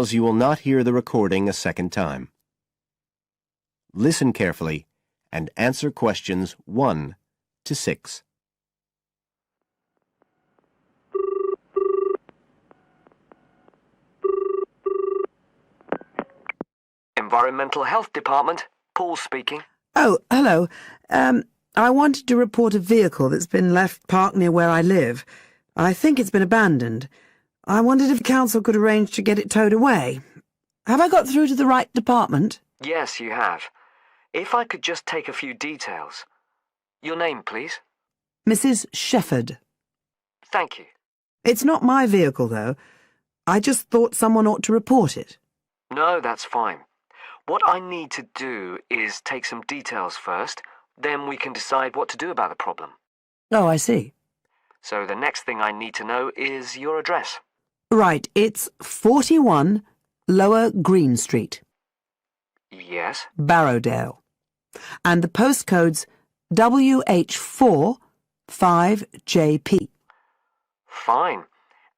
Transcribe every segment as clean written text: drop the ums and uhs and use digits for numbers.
allows you will not hear the recording a second time. Listen carefully and answer questions 1 to 6. Environmental Health Department, Paul speaking. Oh, hello. I wanted to report a vehicle that's been left parked near where I live. I think it's been abandoned. I wondered if the council could arrange to get it towed away. Have I got through to the right department? Yes, you have. If I could just take a few details. Your name, please? Mrs. Shefford. Thank you. It's not my vehicle, though. I just thought someone ought to report it. No, that's fine. What I need to do is take some details first, then we can decide what to do about the problem. Oh, I see. So the next thing I need to know is your address. Right, it's 41 Lower Green Street, Yes? Barrowdale. And the postcode's WH4 5JP. Fine.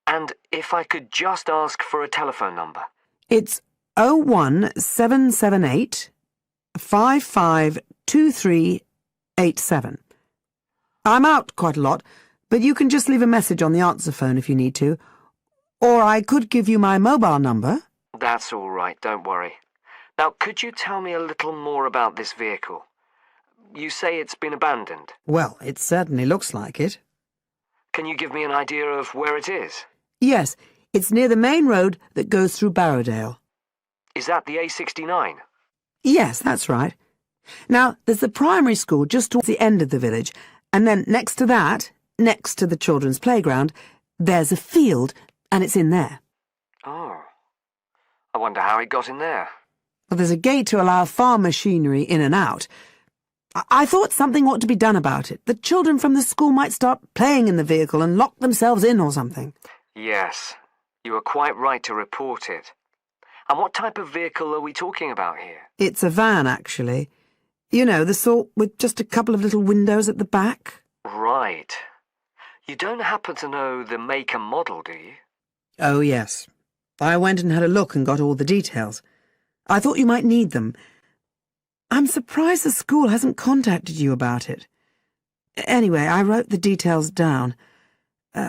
And if I could just ask for a telephone number. It's 01778 552387. I'm out quite a lot, but you can just leave a message on the answer phone if you need to. Or I could give you my mobile number. That's all right, don't worry. Now, could you tell me a little more about this vehicle? You say it's been abandoned. Well, it certainly looks like it. Can you give me an idea of where it is? Yes, it's near the main road that goes through Barrowdale. Is that the A69? Yes, that's right. Now, there's the primary school just towards the end of the village, and then next to that, next to the children's playground, there's a field, and it's in there. Oh. I wonder how it got in there. Well, there's a gate to allow farm machinery in and out. I thought something ought to be done about it. The children from the school might start playing in the vehicle and lock themselves in or something. Yes, you were quite right to report it. And what type of vehicle are we talking about here? It's a van, actually. You know, the sort with just a couple of little windows at the back. Right. You don't happen to know the make and model, do you? Oh, yes. I went and had a look and got all the details. I thought you might need them. I'm surprised the school hasn't contacted you about it. Anyway, I wrote the details down.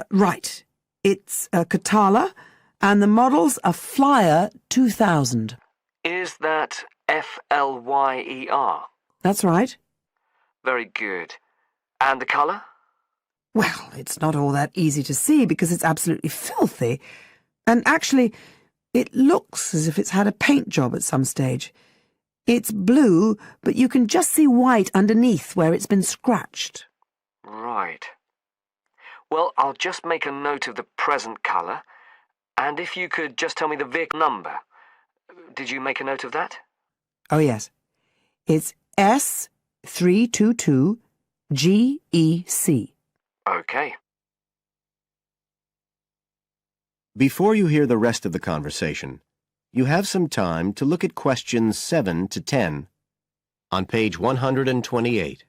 Right. It's a Catala, and the model's a Flyer 2000. Is that Flyer? That's right. Very good. And the colour? Well, it's not all that easy to see because it's absolutely filthy. And actually, it looks as if it's had a paint job at some stage. It's blue, but you can just see white underneath where it's been scratched. Right. Well, I'll just make a note of the present colour. And if you could just tell me the vehicle number. Did you make a note of that? Oh, yes. It's S322GEC. Okay. Before you hear the rest of the conversation, you have some time to look at questions 7 to 10 on page 128.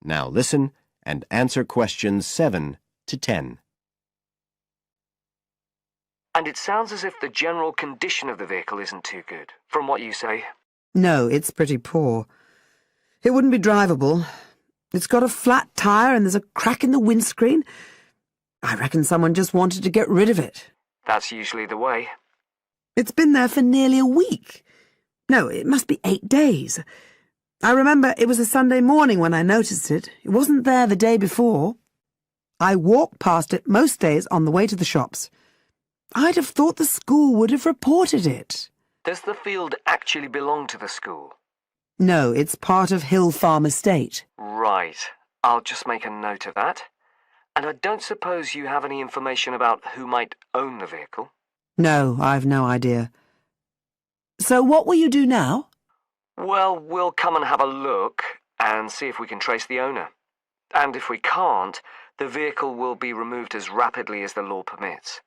Now listen and answer questions 7 to 10. And it sounds as if the general condition of the vehicle isn't too good, from what you say. No, it's pretty poor. It wouldn't be drivable. It's got a flat tyre and there's a crack in the windscreen. I reckon someone just wanted to get rid of it. That's usually the way. It's been there for nearly a week. No, it must be 8 days. I remember it was a Sunday morning when I noticed it. It wasn't there the day before. I walk past it most days on the way to the shops. I'd have thought the school would have reported it. Does the field actually belong to the school? No, it's part of Hill Farm Estate. Right. I'll just make a note of that. And I don't suppose you have any information about who might own the vehicle? No, I've no idea. So what will you do now? Well, we'll come and have a look and see if we can trace the owner. And if we can't, the vehicle will be removed as rapidly as the law permits.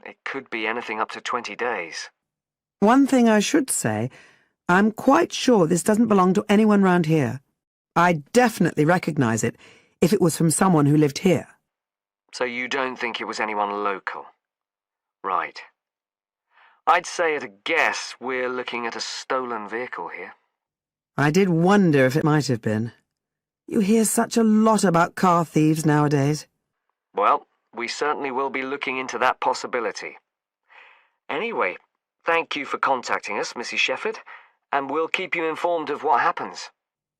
It could be anything up to 20 days. One thing I should say, I'm quite sure this doesn't belong to anyone round here. I'd definitely recognize it if it was from someone who lived here. So you don't think it was anyone local? Right. I'd say at a guess we're looking at a stolen vehicle here. I did wonder if it might have been. You hear such a lot about car thieves nowadays. Well, we certainly will be looking into that possibility. Anyway, thank you for contacting us, Mrs. Shefford, and we'll keep you informed of what happens.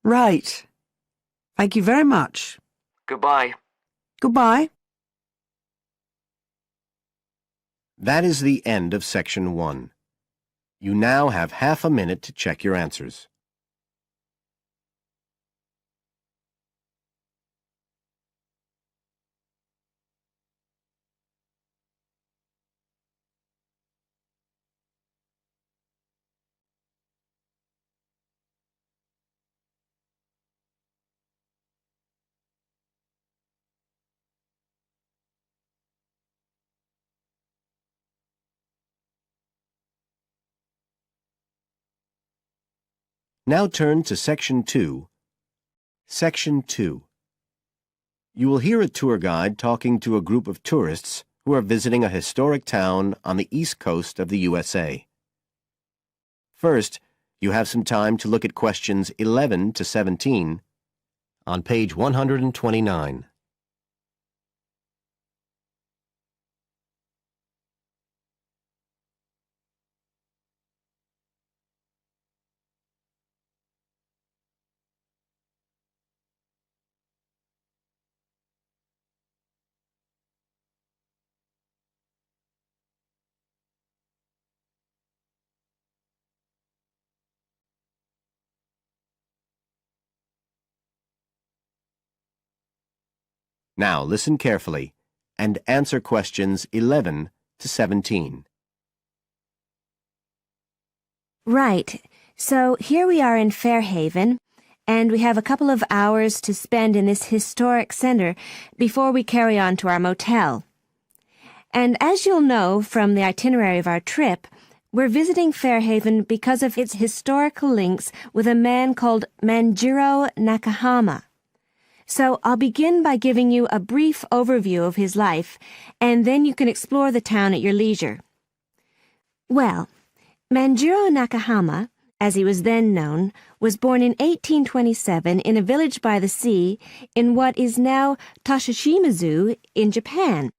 Right. Thank you very much. Goodbye. Goodbye. That is the end of Section 1. You now have half a minute to check your answers. Now turn to Section 2. Section 2. You will hear a tour guide talking to a group of tourists who are visiting a historic town on the east coast of the USA. First, you have some time to look at questions 11 to 17 on page 129. Now listen carefully and answer questions 11 to 17. Right. So here we are in Fairhaven, and we have a couple of hours to spend in this historic center before we carry on to our motel. And as you'll know from the itinerary of our trip, we're visiting Fairhaven because of its historical links with a man called Manjiro Nakahama. So I'll begin by giving you a brief overview of his life, and then you can explore the town at your leisure. Well, Manjiro Nakahama, as he was then known, was born in 1827 in a village by the sea in what is now Toshishima-zu in Japan.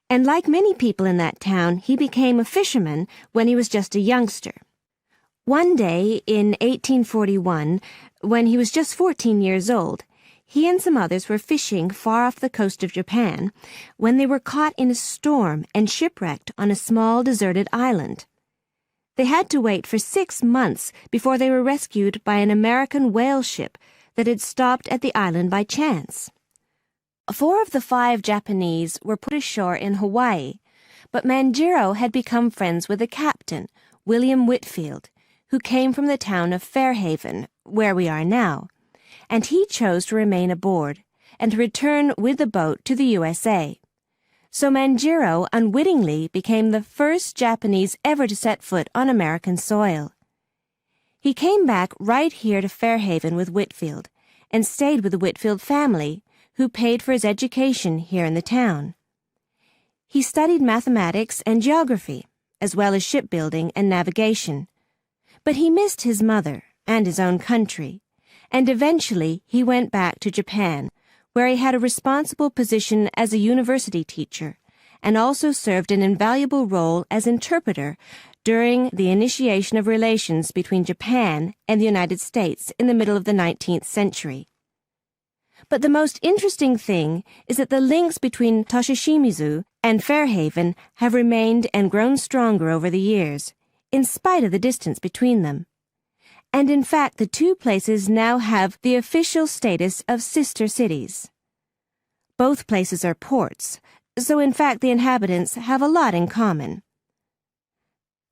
And like many people in that town, he became a fisherman when he was just a youngster. One day in 1841, when he was just 14 years old, he and some others were fishing far off the coast of Japan when they were caught in a storm and shipwrecked on a small deserted island. They had to wait for 6 months before they were rescued by an American whale ship that had stopped at the island by chance. 4 of the 5 Japanese were put ashore in Hawaii, but Manjiro had become friends with the captain, William Whitfield, who came from the town of Fairhaven, where we are now, and he chose to remain aboard and to return with the boat to the USA. So Manjiro unwittingly became the first Japanese ever to set foot on American soil. He came back right here to Fairhaven with Whitfield and stayed with the Whitfield family, who paid for his education here in the town. He studied mathematics and geography, as well as shipbuilding and navigation. But he missed his mother and his own country, and eventually he went back to Japan, where he had a responsible position as a university teacher, and also served an invaluable role as interpreter during the initiation of relations between Japan and the United States in the middle of the 19th century. But the most interesting thing is that the links between Toshishimizu and Fairhaven have remained and grown stronger over the years, in spite of the distance between them. And in fact, the 2 places now have the official status of sister cities. Both places are ports, so in fact the inhabitants have a lot in common.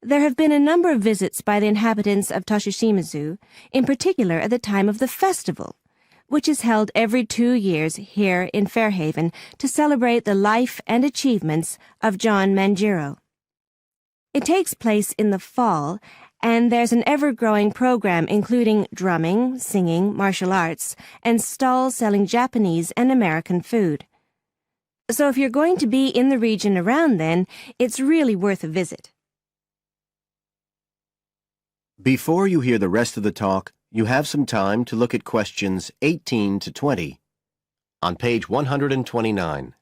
There have been a number of visits by the inhabitants of Toshishimizu, in particular at the time of the festival, which is held every 2 years here in Fairhaven to celebrate the life and achievements of John Manjiro. It takes place in the fall, and there's an ever-growing program including drumming, singing, martial arts, and stalls selling Japanese and American food. So if you're going to be in the region around then, it's really worth a visit. Before you hear the rest of the talk, you have some time to look at questions 18 to 20 on page 129.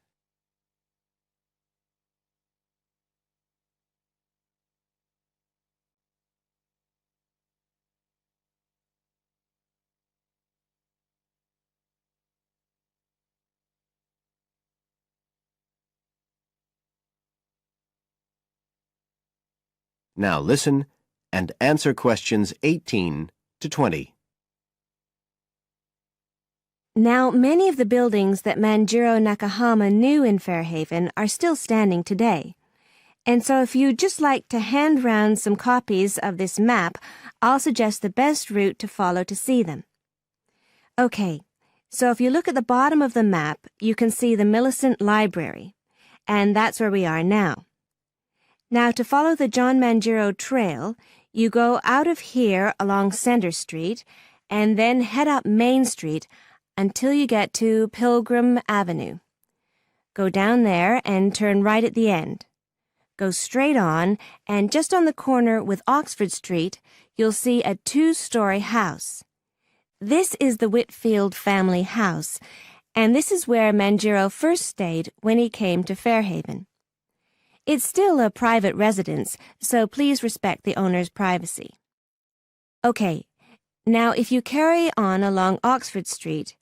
Now listen and answer questions 18 to 20. Now, many of the buildings that Manjiro Nakahama knew in Fairhaven are still standing today. And so if you'd just like to hand round some copies of this map, I'll suggest the best route to follow to see them. Okay, so if you look at the bottom of the map, you can see the Millicent Library, and that's where we are now. Now, to follow the John Manjiro Trail, you go out of here along Center Street and then head up Main Street until you get to Pilgrim Avenue. Go down there and turn right at the end. Go straight on, and just on the corner with Oxford Street, you'll see a 2-story house. This is the Whitfield family house, and this is where Manjiro first stayed when he came to Fairhaven. It's still a private residence, so please respect the owner's privacy. Okay, now if you carry on along Oxford Street,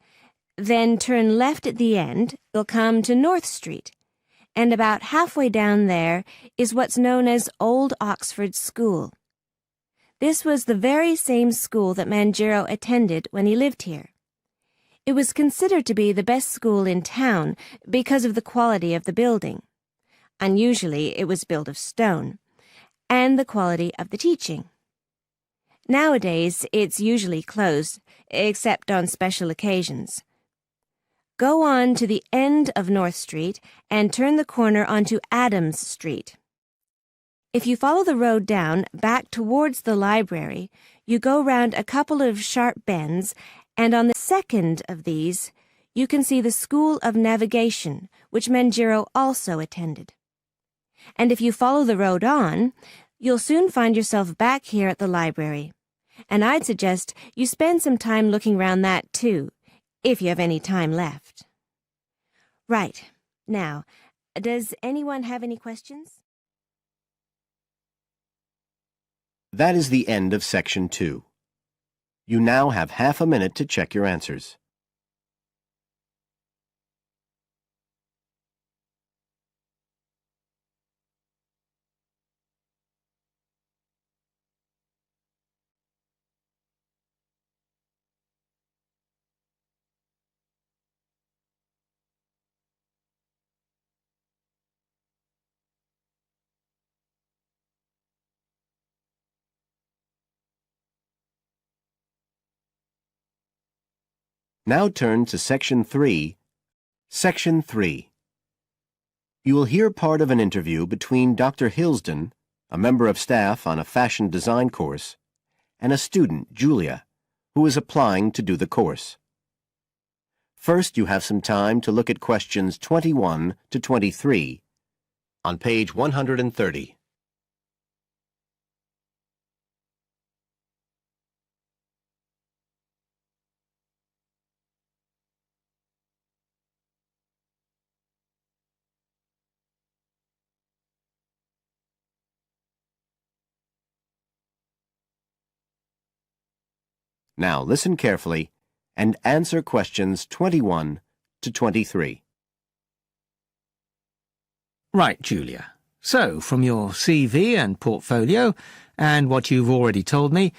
then turn left at the end, you'll come to North Street, and about halfway down there is what's known as Old Oxford School. This was the very same school that Manjiro attended when he lived here. It was considered to be the best school in town because of the quality of the building. Unusually, it was built of stone, and the quality of the teaching. Nowadays, it's usually closed, except on special occasions. Go on to the end of North Street and turn the corner onto Adams Street. If you follow the road down back towards the library, you go round a couple of sharp bends, and on the second of these, you can see the School of Navigation, which Manjiro also attended. And if you follow the road on, you'll soon find yourself back here at the library. And I'd suggest you spend some time looking round that too, if you have any time left. Right. Now, does anyone have any questions? That is the end of section 2. You now have half a minute to check your answers. Now turn to Section 3. Section 3. You will hear part of an interview between Dr. Hilsden, a member of staff on a fashion design course, and a student, Julia, who is applying to do the course. First, you have some time to look at questions 21 to 23 on page 130. Now listen carefully and answer questions 21 to 23. Right, Julia. So, from your CV and portfolio, and what you've already told me,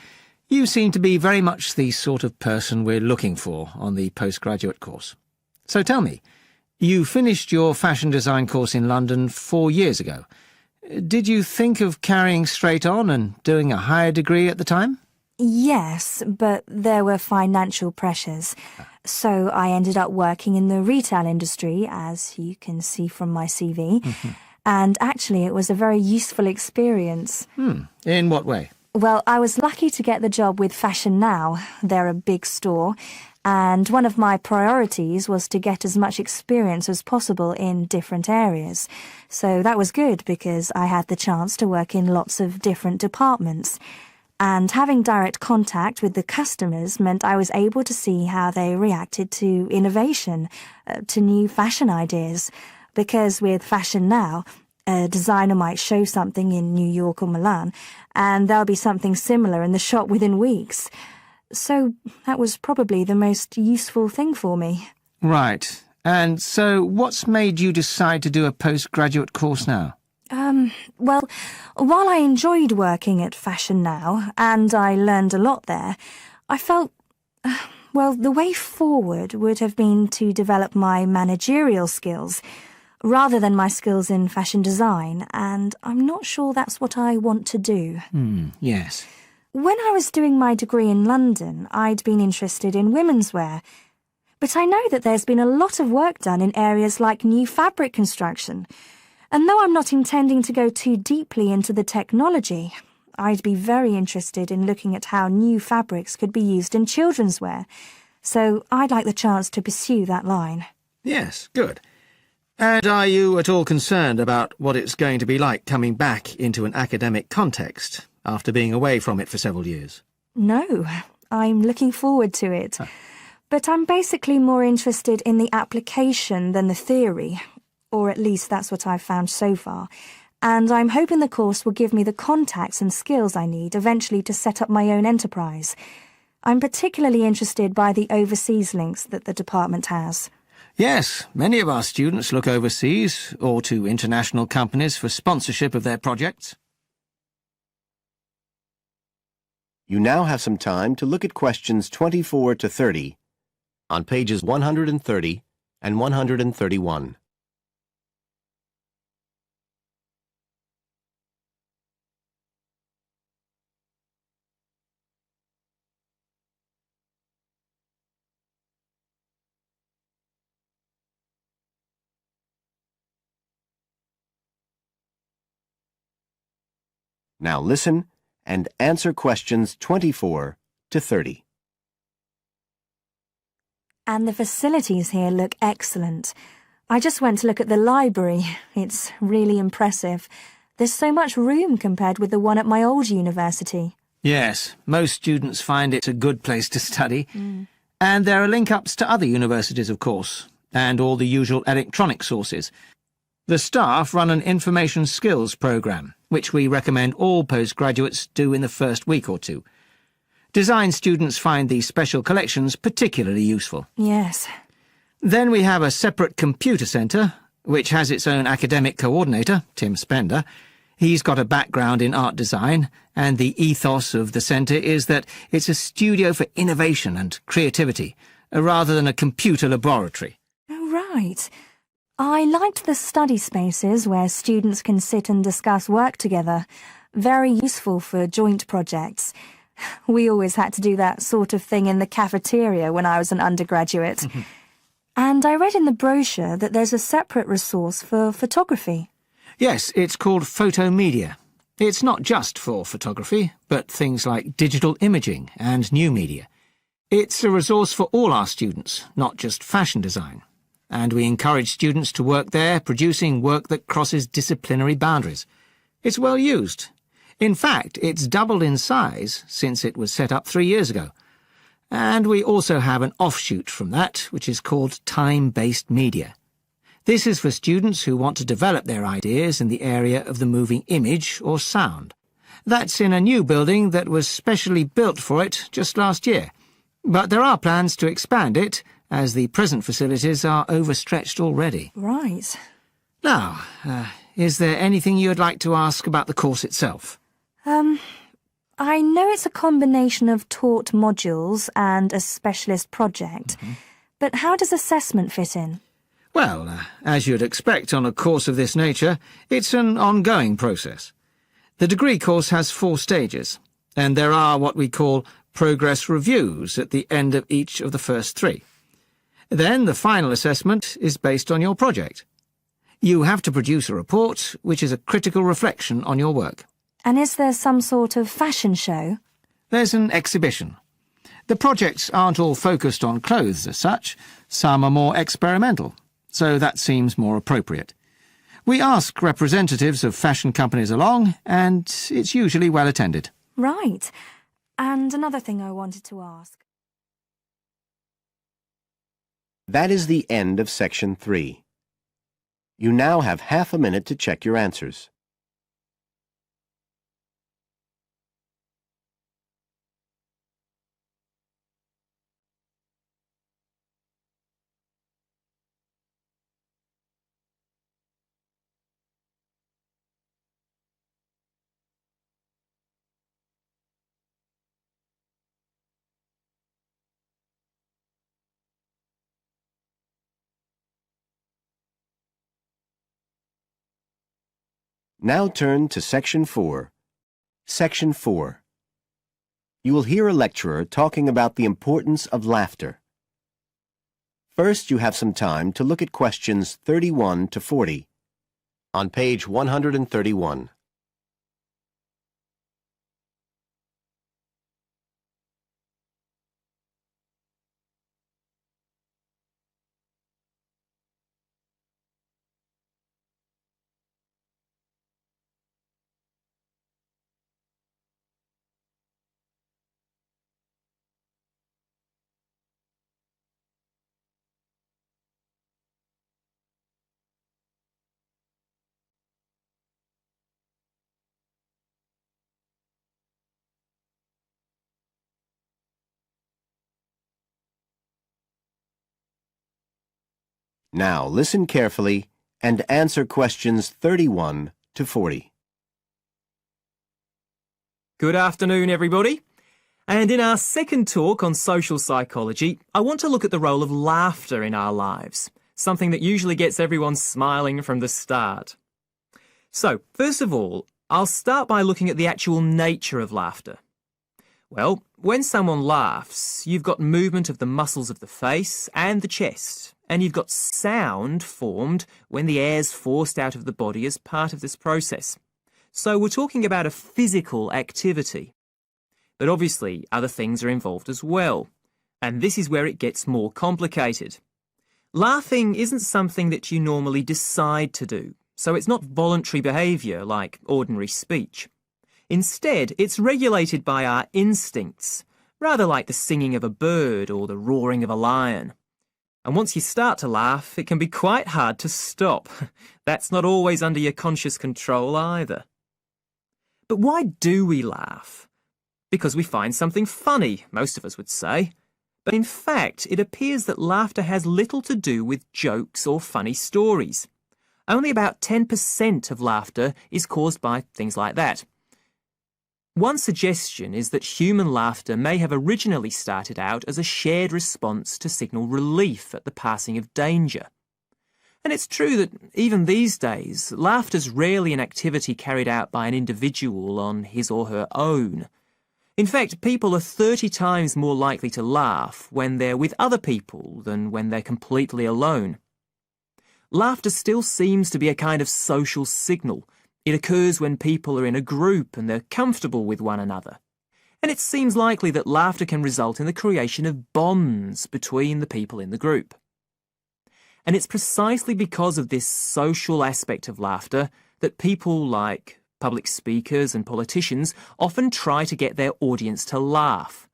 you seem to be very much the sort of person we're looking for on the postgraduate course. So tell me, you finished your fashion design course in London 4 years ago. Did you think of carrying straight on and doing a higher degree at the time? Yes, but there were financial pressures. So I ended up working in the retail industry, as you can see from my CV. and actually it was a very useful experience. In what way? Well, I was lucky to get the job with Fashion Now. They're a big store, and one of my priorities was to get as much experience as possible in different areas. So that was good because I had the chance to work in lots of different departments. And having direct contact with the customers meant I was able to see how they reacted to innovation, to new fashion ideas. Because with Fashion Now, a designer might show something in New York or Milan, and there'll be something similar in the shop within weeks. So that was probably the most useful thing for me. Right. And so what's made you decide to do a postgraduate course now? Well, while I enjoyed working at Fashion Now, and I learned a lot there, I felt, well, the way forward would have been to develop my managerial skills, rather than my skills in fashion design, and I'm not sure that's what I want to do. Yes. When I was doing my degree in London, I'd been interested in women's wear, but I know that there's been a lot of work done in areas like new fabric construction, and though I'm not intending to go too deeply into the technology, I'd be very interested in looking at how new fabrics could be used in children's wear, so I'd like the chance to pursue that line. Yes, good. And are you at all concerned about what it's going to be like coming back into an academic context after being away from it for several years? No, I'm looking forward to it. But I'm basically more interested in the application than the theory, or at least that's what I've found so far. And I'm hoping the course will give me the contacts and skills I need eventually to set up my own enterprise. I'm particularly interested by the overseas links that the department has. Yes, many of our students look overseas or to international companies for sponsorship of their projects. You now have some time to look at questions 24 to 30 on pages 130 and 131. Now listen and answer questions 24 to 30. And the facilities here look excellent. I just went to look at the library. It's really impressive. There's so much room compared with the one at my old university. Yes, most students find it's a good place to study. And there are link-ups to other universities, of course, and all the usual electronic sources. The staff run an information skills programme, which we recommend all postgraduates do in the first week or two. Design students find these special collections particularly useful. Yes. Then we have a separate computer centre, which has its own academic coordinator, Tim Spender. He's got a background in art design, and the ethos of the centre is that it's a studio for innovation and creativity, rather than a computer laboratory. Oh, right. I liked the study spaces where students can sit and discuss work together. Very useful for joint projects. We always had to do that sort of thing in the cafeteria when I was an undergraduate. And I read in the brochure that there's a separate resource for photography. Yes, it's called Photomedia. It's not just for photography, but things like digital imaging and new media. It's a resource for all our students, not just fashion design. And we encourage students to work there, producing work that crosses disciplinary boundaries. It's well used. In fact, it's doubled in size since it was set up 3 years ago. And we also have an offshoot from that, which is called time-based media. This is for students who want to develop their ideas in the area of the moving image or sound. That's in a new building that was specially built for it just last year. But there are plans to expand it, as the present facilities are overstretched already. Right. Now, is there anything you'd like to ask about the course itself? I know it's a combination of taught modules and a specialist project, but how does assessment fit in? Well, as you'd expect on a course of this nature, it's an ongoing process. The degree course has 4 stages, and there are what we call progress reviews at the end of each of the first 3. Then the final assessment is based on your project. You have to produce a report, which is a critical reflection on your work. And is there some sort of fashion show? There's an exhibition. The projects aren't all focused on clothes as such. Some are more experimental, so that seems more appropriate. We ask representatives of fashion companies along, and it's usually well attended. Right. And another thing I wanted to ask. That is the end of Section 3. You now have half a minute to check your answers. Now turn to Section 4. Section 4. You will hear a lecturer talking about the importance of laughter. First, you have some time to look at questions 31 to 40 on page 131. Now listen carefully and answer questions 31 to 40. Good afternoon, everybody. And in our second talk on social psychology, I want to look at the role of laughter in our lives, something that usually gets everyone smiling from the start. So, first of all, I'll start by looking at the actual nature of laughter. Well, when someone laughs, you've got movement of the muscles of the face and the chest, and you've got sound formed when the air's forced out of the body as part of this process. So we're talking about a physical activity. But obviously, other things are involved as well. And this is where it gets more complicated. Laughing isn't something that you normally decide to do, so it's not voluntary behaviour like ordinary speech. Instead, it's regulated by our instincts, rather like the singing of a bird or the roaring of a lion. And once you start to laugh, it can be quite hard to stop. That's not always under your conscious control either. But why do we laugh? Because we find something funny, most of us would say. But in fact, it appears that laughter has little to do with jokes or funny stories. Only about 10% of laughter is caused by things like that. One suggestion is that human laughter may have originally started out as a shared response to signal relief at the passing of danger. And it's true that even these days, laughter's rarely an activity carried out by an individual on his or her own. In fact, people are 30 times more likely to laugh when they're with other people than when they're completely alone. Laughter still seems to be a kind of social signal. It occurs when people are in a group and they're comfortable with one another. And it seems likely that laughter can result in the creation of bonds between the people in the group. And it's precisely because of this social aspect of laughter that people like public speakers and politicians often try to get their audience to laugh.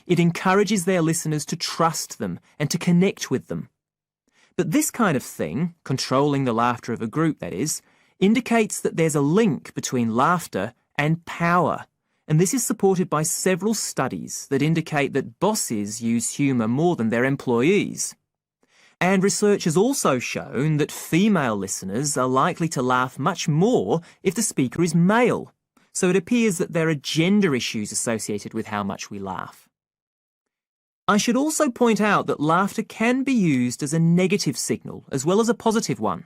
It encourages their listeners to trust them and to connect with them. But this kind of thing, controlling the laughter of a group that is, indicates that there's a link between laughter and power, and this is supported by several studies that indicate that bosses use humour more than their employees. And research has also shown that female listeners are likely to laugh much more if the speaker is male, so it appears that there are gender issues associated with how much we laugh. I should also point out that laughter can be used as a negative signal as well as a positive one.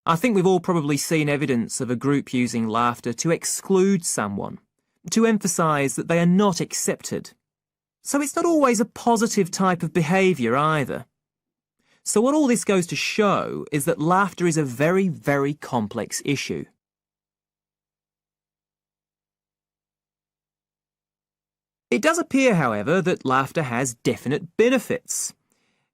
I think we've all probably seen evidence of a group using laughter to exclude someone, to emphasise that they are not accepted. So it's not always a positive type of behaviour either. So what all this goes to show is that laughter is a very, very complex issue. It does appear, however, that laughter has definite benefits.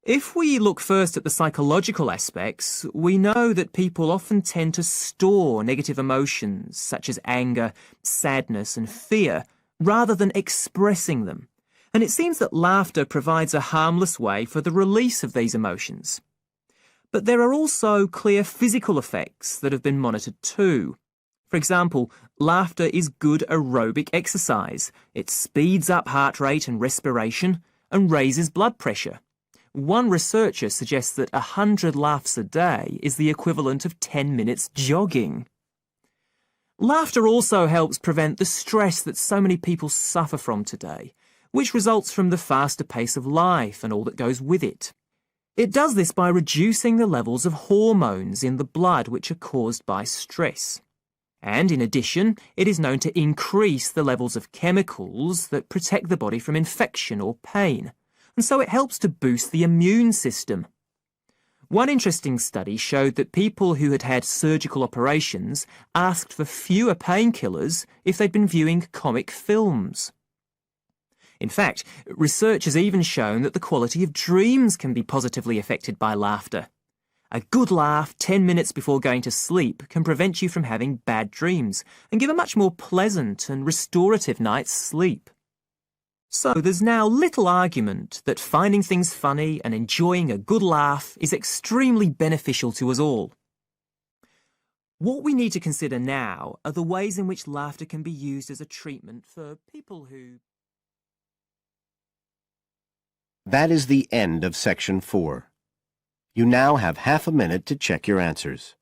If we look first at the psychological aspects, we know that people often tend to store negative emotions such as anger, sadness and fear, rather than expressing them. And it seems that laughter provides a harmless way for the release of these emotions. But there are also clear physical effects that have been monitored too. For example, laughter is good aerobic exercise. It speeds up heart rate and respiration and raises blood pressure. One researcher suggests that 100 laughs a day is the equivalent of 10 minutes jogging. Laughter also helps prevent the stress that so many people suffer from today, which results from the faster pace of life and all that goes with it. It does this by reducing the levels of hormones in the blood which are caused by stress. And in addition, it is known to increase the levels of chemicals that protect the body from infection or pain, and so it helps to boost the immune system. One interesting study showed that people who had had surgical operations asked for fewer painkillers if they'd been viewing comic films. In fact, research has even shown that the quality of dreams can be positively affected by laughter. A good laugh 10 minutes before going to sleep can prevent you from having bad dreams and give a much more pleasant and restorative night's sleep. So there's now little argument that finding things funny and enjoying a good laugh is extremely beneficial to us all. What we need to consider now are the ways in which laughter can be used as a treatment for people who... That is the end of Section 4. You now have half a minute to check your answers.